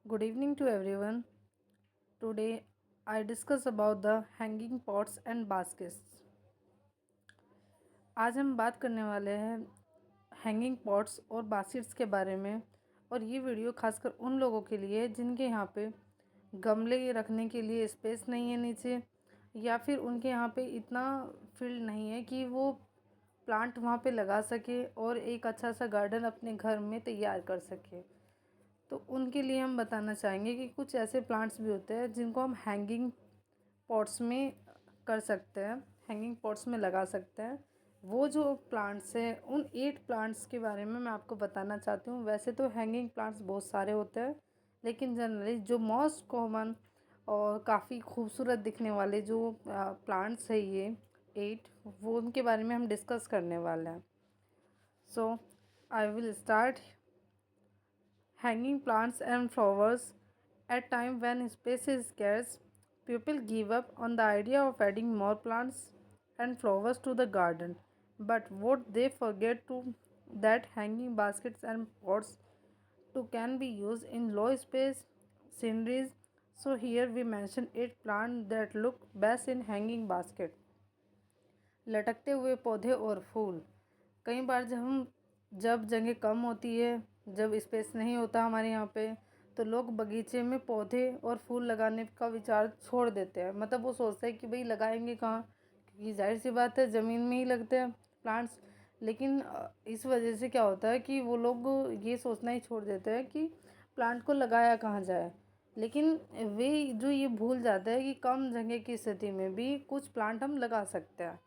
Good evening to everyone. Today I discuss about the hanging pots and baskets. आज हम बात करने वाले हैं हैंगिंग पॉट्स और बास्केट्स के बारे में। और ये वीडियो खासकर उन लोगों के लिए है जिनके यहाँ पे गमले रखने के लिए स्पेस नहीं है नीचे, या फिर उनके यहाँ पे इतना फील्ड नहीं है कि वो प्लांट वहाँ पे लगा सके और एक अच्छा सा गार्डन अपने घर में तैयार कर सके। तो उनके लिए हम बताना चाहेंगे कि कुछ ऐसे प्लांट्स भी होते हैं जिनको हम हैंगिंग पॉट्स में कर सकते हैं, हैंगिंग पॉट्स में लगा सकते हैं। वो जो प्लांट्स हैं उन 8 प्लांट्स के बारे में मैं आपको बताना चाहती हूँ। वैसे तो हैंगिंग प्लांट्स बहुत सारे होते हैं, लेकिन जनरली जो मोस्ट कॉमन और काफ़ी खूबसूरत दिखने वाले जो प्लांट्स है ये 8, वो उनके बारे में हम डिस्कस करने वाले हैं। So I will start. Hanging plants and flowers. At time when space is scarce, people give up on the idea of adding more plants and flowers to the garden. But what they forget to that hanging baskets and pots too can be used in low space sceneries. So here we mention 8 plants that look best in hanging basket. लटकते हुए पौधे और फूल। कई बार जब जगह कम होती है, जब स्पेस नहीं होता हमारे यहाँ पे, तो लोग बगीचे में पौधे और फूल लगाने का विचार छोड़ देते हैं। मतलब वो सोचते हैं कि भाई लगाएंगे कहाँ, क्योंकि जाहिर सी बात है ज़मीन में ही लगते हैं प्लांट्स। लेकिन इस वजह से क्या होता है कि वो लोग ये सोचना ही छोड़ देते हैं कि प्लांट को लगाया कहाँ जाए। लेकिन वे जो ये भूल जाते हैं कि कम जगह की स्थिति में भी कुछ प्लांट हम लगा सकते हैं।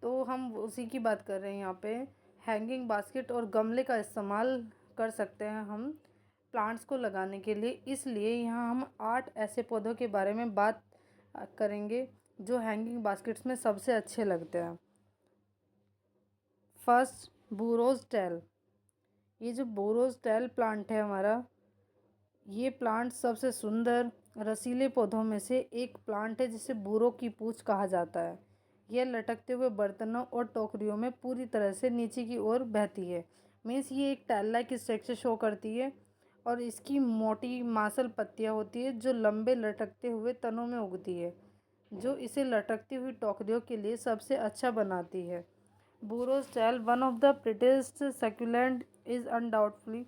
तो हम उसी की बात कर रहे हैं यहाँ पे। हैंगिंग बास्केट और गमले का इस्तेमाल कर सकते हैं हम प्लांट्स को लगाने के लिए। इसलिए यहाँ हम 8 ऐसे पौधों के बारे में बात करेंगे जो हैंगिंग बास्केट्स में सबसे अच्छे लगते हैं। First, burrows tail. ये जो बोरोज टेल प्लांट है हमारा, ये प्लांट सबसे सुंदर रसीले पौधों में से एक प्लांट है जिसे बूरों की पूंछ कहा जाता है। यह लटकते हुए बर्तनों और टोकरियों में पूरी तरह से नीचे की ओर बहती है। मीन्स ये एक टैल लाइक स्ट्रक्चर शो करती है और इसकी मोटी मांसल पत्तियां होती है जो लंबे लटकते हुए तनों में उगती है, जो इसे लटकती हुई टोकरियों के लिए सबसे अच्छा बनाती है। Burro's tail, one of the prettiest succulent, is undoubtedly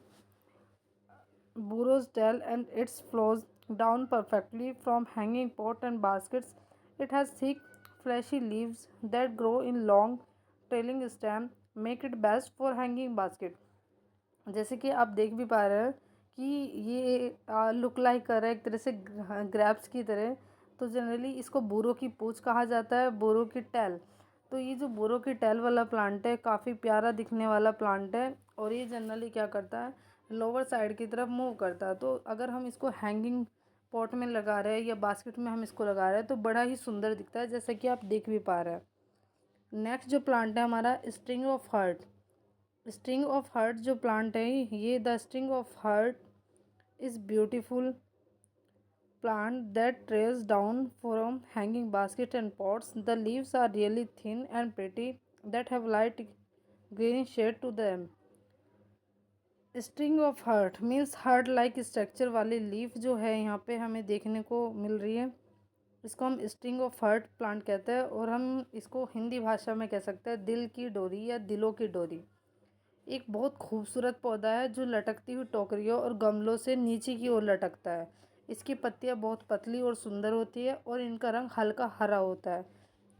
burrows tall and it flows down perfectly from hanging pot and baskets. It has thick, fleshy leaves that grow in long, trailing stem, make it best for hanging basket. जैसे कि आप देख भी पा रहे हैं कि ये लुक लाइक कर रहा है एक तरह से ग्रैप्स की तरह। तो जनरली इसको बोरो की पूंछ कहा जाता है, बोरो की टैल। तो ये जो बोरो की टैल वाला प्लांट है काफ़ी प्यारा दिखने वाला प्लांट है, और ये जनरली क्या करता है, लोअर साइड की तरफ मूव करता है। तो अगर हम इसको हैंगिंग पॉट में लगा रहे हैं या बास्केट में हम इसको लगा रहे हैं तो बड़ा ही सुंदर दिखता है, जैसा कि आप देख भी पा रहे हैं। नेक्स्ट जो प्लांट है हमारा, string of heart. String of heart जो प्लांट है, ये the string of heart is beautiful plant that trails down from hanging baskets and pots. The leaves are really thin and pretty that have light green shade to them. String of heart means heart like structure वाली leaf जो है यहाँ पे हमें देखने को मिल रही है, इसको हम स्ट्रिंग ऑफ हार्ट प्लांट कहते हैं। और हम इसको हिंदी भाषा में कह सकते हैं दिल की डोरी या दिलों की डोरी। एक बहुत खूबसूरत पौधा है जो लटकती हुई टोकरियों और गमलों से नीचे की ओर लटकता है। इसकी पत्तियां बहुत पतली और सुंदर होती है और इनका रंग हल्का हरा होता है।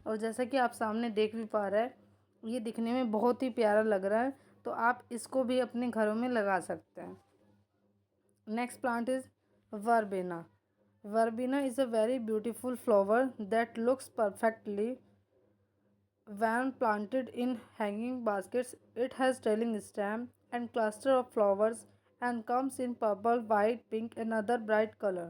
और जैसा कि आप सामने देख भी पा रहे हैं, ये दिखने में बहुत ही प्यारा लग रहा है। तो आप इसको भी अपने घरों में लगा सकते हैं। Next plant is verbena. Verbena is a very beautiful flower that looks perfectly when planted in hanging baskets. It has trailing stem and cluster of flowers and comes in purple, white, pink and other bright color.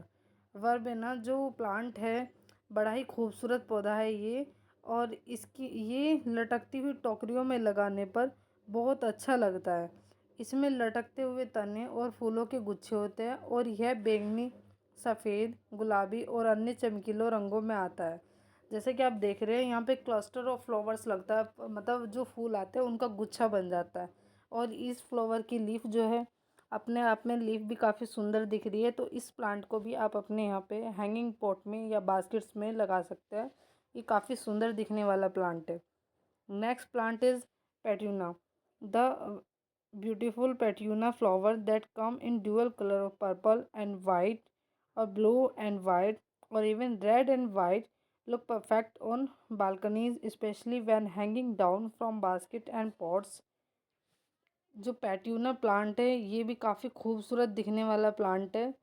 Verbena जो plant है बड़ा ही खूबसूरत पौधा है ये, और इसकी ये लटकती हुई टोकरियों में लगाने पर बहुत अच्छा लगता है। इसमें लटकते हुए तने और फूलों के गुच्छे होते हैं और यह बैंगनी, सफ़ेद, गुलाबी और अन्य चमकीलों रंगों में आता है। जैसे कि आप देख रहे हैं यहाँ पे क्लस्टर ऑफ फ्लावर्स लगता है, मतलब जो फूल आते हैं उनका गुच्छा बन जाता है। और इस फ्लावर की लीफ जो है अपने आप में लीफ भी काफ़ी सुंदर दिख रही है। तो इस प्लांट को भी आप अपने यहाँ पे हैंगिंग पॉट में या बास्केट्स में लगा सकते हैं। ये काफ़ी सुंदर दिखने वाला प्लांट है। Next plant is petunia. The beautiful petunia flower that come in dual colour of purple and white और ब्लू एंड वाइट और even red and white look perfect on balconies, especially when hanging down from basket and pots। जो पैट्यूना plant है ये भी काफ़ी खूबसूरत दिखने वाला प्लांट है,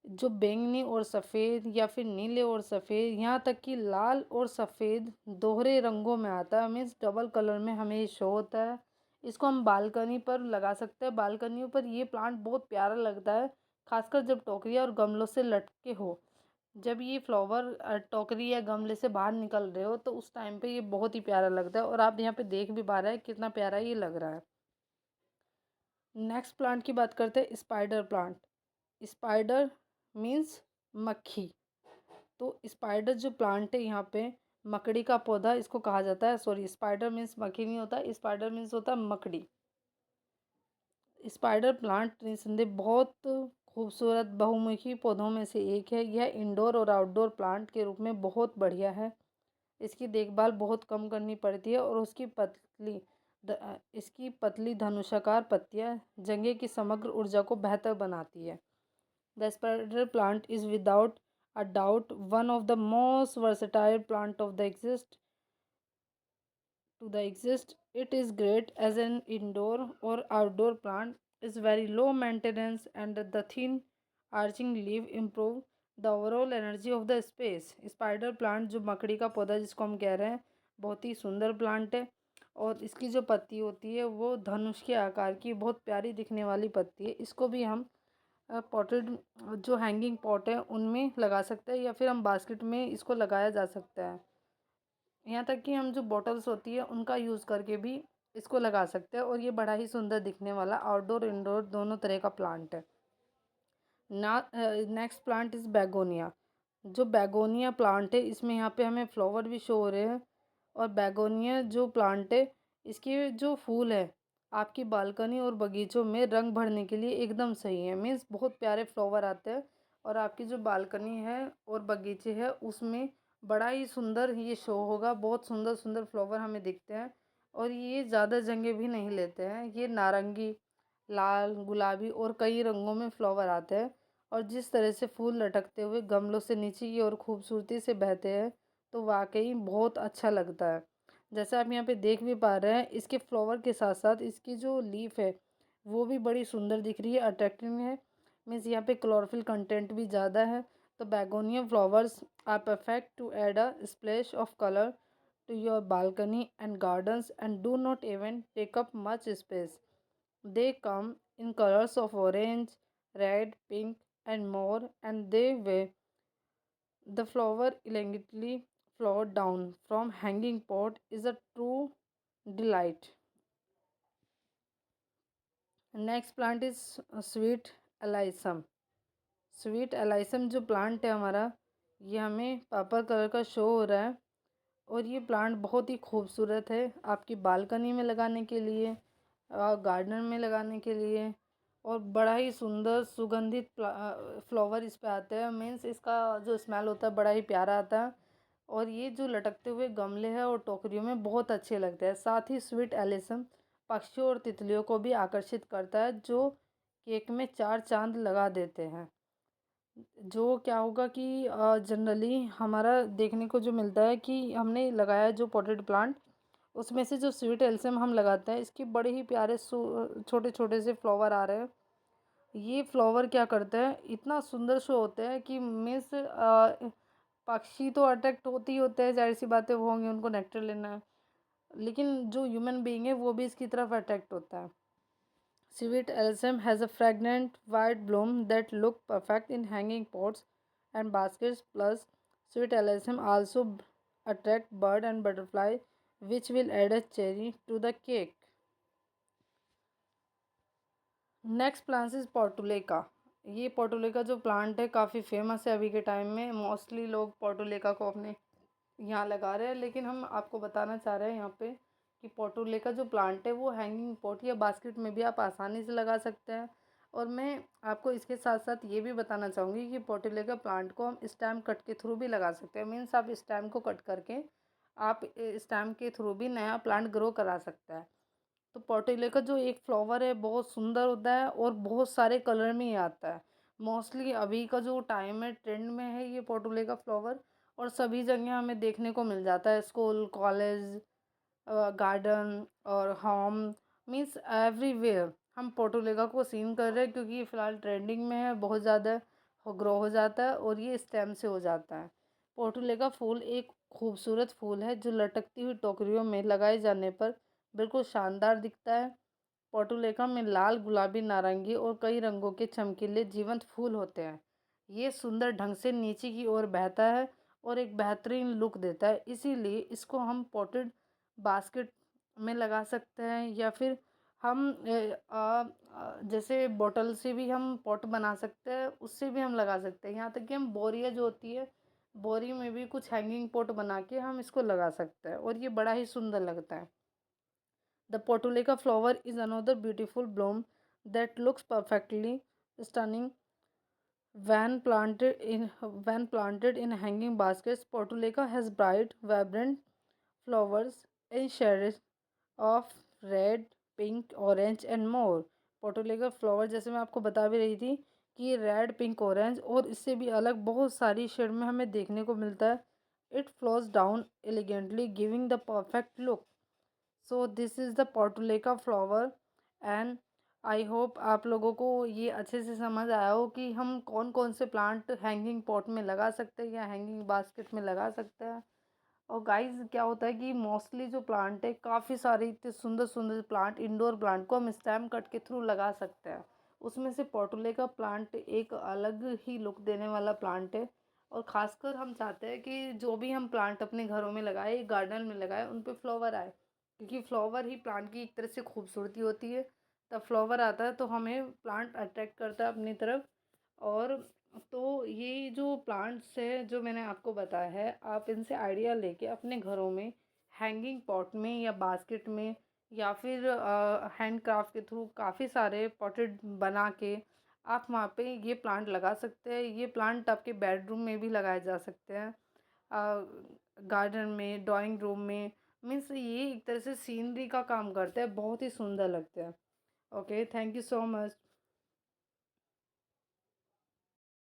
जो बैंगनी और सफ़ेद या फिर नीले और सफ़ेद, यहाँ तक कि लाल और सफ़ेद दोहरे रंगों में आता है। मीन्स डबल कलर में हमें ये शो होता है। इसको हम बालकनी पर लगा सकते हैं। बालकनियों पर ये प्लांट बहुत प्यारा लगता है, खासकर जब टोकरियाँ और गमलों से लटके हो। जब ये फ्लावर टोकरी या गमले से बाहर निकल रहे हो तो उस टाइम पे ये बहुत ही प्यारा लगता है। और आप यहाँ पे देख भी पा रहे हैं कितना प्यारा ये लग रहा है। नेक्स्ट प्लांट की बात करते हैं, स्पाइडर प्लांट। स्पाइडर मीन्स मक्खी। तो स्पाइडर जो प्लांट है यहाँ पे मकड़ी का पौधा इसको कहा जाता है। सॉरी, स्पाइडर मीन्स मक्खी नहीं होता, स्पाइडर मीन्स होता है मकड़ी। स्पाइडर प्लांट निसंदेह बहुत खूबसूरत बहुमुखी पौधों में से एक है। यह इंडोर और आउटडोर प्लांट के रूप में बहुत बढ़िया है। इसकी देखभाल बहुत कम करनी पड़ती है और इसकी पतली धनुषाकार पत्तियां जंगले की समग्र ऊर्जा को बेहतर बनाती है। The spider plant is without a doubt one of the most versatile plant of the exist. It is great as an indoor or outdoor plant. Is very low maintenance and the thin arching leaf improve the overall energy of the space। Spider plant जो मकड़ी का पौधा जिसको हम कह रहे हैं बहुत ही सुंदर प्लांट है और इसकी जो पत्ती होती है वो धनुष के आकार की बहुत प्यारी दिखने वाली पत्ती है। इसको भी हम पॉटेड जो हैंगिंग पॉट है उनमें लगा सकते हैं या फिर हम बास्केट में इसको लगाया जा सकता है। यहाँ तक कि हम जो बॉटल्स होती है उनका यूज़ करके भी इसको लगा सकते हैं और ये बड़ा ही सुंदर दिखने वाला आउटडोर इंडोर दोनों तरह का प्लांट है। ना नेक्स्ट प्लांट इज़ बैगोनिया। जो बैगोनिया प्लांट है इसमें यहाँ पे हमें फ्लावर भी शो हो रहे हैं और बैगोनिया जो प्लांट है इसके जो फूल है आपकी बालकनी और बगीचों में रंग भरने के लिए एकदम सही है। मीन्स बहुत प्यारे फ्लावर आते हैं और आपकी जो बालकनी है और बगीचे है उसमें बड़ा ही सुंदर ये शो होगा। बहुत सुंदर सुंदर फ्लावर हमें दिखते हैं और ये ज़्यादा जगह भी नहीं लेते हैं। ये नारंगी, लाल, गुलाबी और कई रंगों में फ्लावर आते हैं और जिस तरह से फूल लटकते हुए गमलों से नीचे की ओर खूबसूरती से बहते हैं तो वाकई बहुत अच्छा लगता है। जैसे आप यहाँ पे देख भी पा रहे हैं इसके फ्लावर के साथ साथ इसकी जो लीफ है वो भी बड़ी सुंदर दिख रही है, अट्रैक्टिव है। मीन्स यहाँ पे क्लोरोफिल कंटेंट भी ज़्यादा है। तो begonia flowers are perfect to add a splash of colour to your balcony and gardens and do not even take up much space। They come in colors of orange, red, pink and more and they weigh the flower elegantly flowered down from hanging pot is a true delight। Next plant is sweet alyssum। Sweet alyssum जो plant है हमारा ये हमें purple colour का show हो रहा है और ये प्लांट बहुत ही खूबसूरत है आपकी बालकनी में लगाने के लिए, गार्डन में लगाने के लिए और बड़ा ही सुंदर सुगंधित फ्लावर इस पे आते हैं। मीन्स इसका जो स्मेल होता है बड़ा ही प्यारा आता है और ये जो लटकते हुए गमले हैं और टोकरियों में बहुत अच्छे लगते हैं। साथ ही स्वीट एलिसम पक्षियों और तितलियों को भी आकर्षित करता है जो केक में चार चांद लगा देते हैं। जो क्या होगा कि जनरली हमारा देखने को जो मिलता है कि हमने लगाया जो पॉटेड प्लांट उसमें से जो स्वीट एल्सम हम लगाते हैं इसके बड़े ही प्यारे छोटे छोटे से फ्लावर आ रहे हैं। ये फ्लावर क्या करते हैं इतना सुंदर शो होते हैं कि मीन्स पक्षी तो अट्रैक्ट होते ही होते हैं, जाहिर सी बातें वो होंगे उनको नेक्टर लेना है, लेकिन जो ह्यूमन बीइंग है वो भी इसकी तरफ अट्रैक्ट होता है। Sweet alyssum has a fragrant white bloom that look perfect in hanging pots and baskets. Plus, sweet alyssum also attract bird and butterfly, which will add a cherry to the cake। Next plant is portulaca. ये portulaca जो plant है काफ़ी famous है अभी के time में। Mostly लोग पोर्टुलेका को अपने यहाँ लगा रहे हैं, लेकिन हम आपको बताना चाह रहे हैं यहाँ पे कि पोर्टुलेका जो प्लांट है वो हैंगिंग पॉट या बास्केट में भी आप आसानी से लगा सकते हैं। और मैं आपको इसके साथ साथ ये भी बताना चाहूँगी कि पोर्टुलेका प्लांट को हम स्टेम कट के थ्रू भी लगा सकते हैं। मीन्स आप स्टेम को कट करके आप स्टेम के थ्रू भी नया प्लांट ग्रो करा सकता है। तो पोर्टुलेका जो एक फ्लावर है बहुत सुंदर होता है और बहुत सारे कलर में ही आता है। मोस्टली अभी का जो टाइम है ट्रेंड में है ये पोर्टुलेका फ्लावर, और सभी जगह हमें देखने को मिल जाता है, स्कूल, कॉलेज, गार्डन और होम, मीन्स एवरीवेयर हम पोर्टुलेका को सीन कर रहे हैं, क्योंकि ये फ़िलहाल ट्रेंडिंग में है, बहुत ज़्यादा ग्रो हो जाता है और ये स्टेम से हो जाता है। पोर्टुलेका फूल एक खूबसूरत फूल है जो लटकती हुई टोकरियों में लगाए जाने पर बिल्कुल शानदार दिखता है। पोर्टुलेका में लाल, गुलाबी, नारंगी और कई रंगों के चमकीले जीवंत फूल होते हैं। ये सुंदर ढंग से नीचे की ओर बहता है और एक बेहतरीन लुक देता है, इसीलिए इसको हम पॉटेड बास्केट में लगा सकते हैं, या फिर हम जैसे बॉटल से भी हम पॉट बना सकते हैं, उससे भी हम लगा सकते हैं। यहाँ तक कि हम बोरिया जो होती है, बोरी में भी कुछ हैंगिंग पॉट बना के हम इसको लगा सकते हैं और ये बड़ा ही सुंदर लगता है। The Portulaca flower is another beautiful bloom that looks perfectly stunning when planted in hanging baskets. Portulaca has bright, vibrant flowers in shades of red, pink, orange and more. Portulaca flower जैसे मैं आपको बता भी रही थी कि ये red, pink, orange और इससे भी अलग बहुत सारी शेड में हमें देखने को मिलता है। It flows down elegantly giving the perfect look. So this is the portulaca flower and I hope आप लोगों को ये अच्छे से समझ आया हो कि हम कौन कौन से प्लांट हैंगिंग पॉट में लगा सकते हैं या हैंगिंग बास्केट में लगा सकते हैं। और गाइस क्या होता है कि मोस्टली जो प्लांट है, काफ़ी सारे इतने सुंदर सुंदर प्लांट, इंडोर प्लांट को हम स्टेम कट के थ्रू लगा सकते हैं। उसमें से पोर्टुलेका प्लांट एक अलग ही लुक देने वाला प्लांट है, और ख़ासकर हम चाहते हैं कि जो भी हम प्लांट अपने घरों में लगाए, गार्डन में लगाए, उन पे फ्लावर आए, क्योंकि फ्लावर ही प्लांट की एक तरह से खूबसूरती होती है। तब फ्लावर आता है तो हमें प्लांट अट्रैक्ट करता है अपनी तरफ। और तो ये जो प्लांट्स है जो मैंने आपको बताया है, आप इनसे आइडिया लेके अपने घरों में हैंगिंग पॉट में या बास्केट में या फिर हैंड क्राफ्ट के थ्रू काफ़ी सारे पॉटेड बना के आप वहाँ पे ये प्लांट लगा सकते हैं। ये प्लांट आपके बेडरूम में भी लगाए जा सकते हैं, गार्डन में, ड्राइंग रूम में। मीन्स ये एक तरह से सीनरी का काम करता है, बहुत ही सुंदर लगता है। Okay, thank you so much.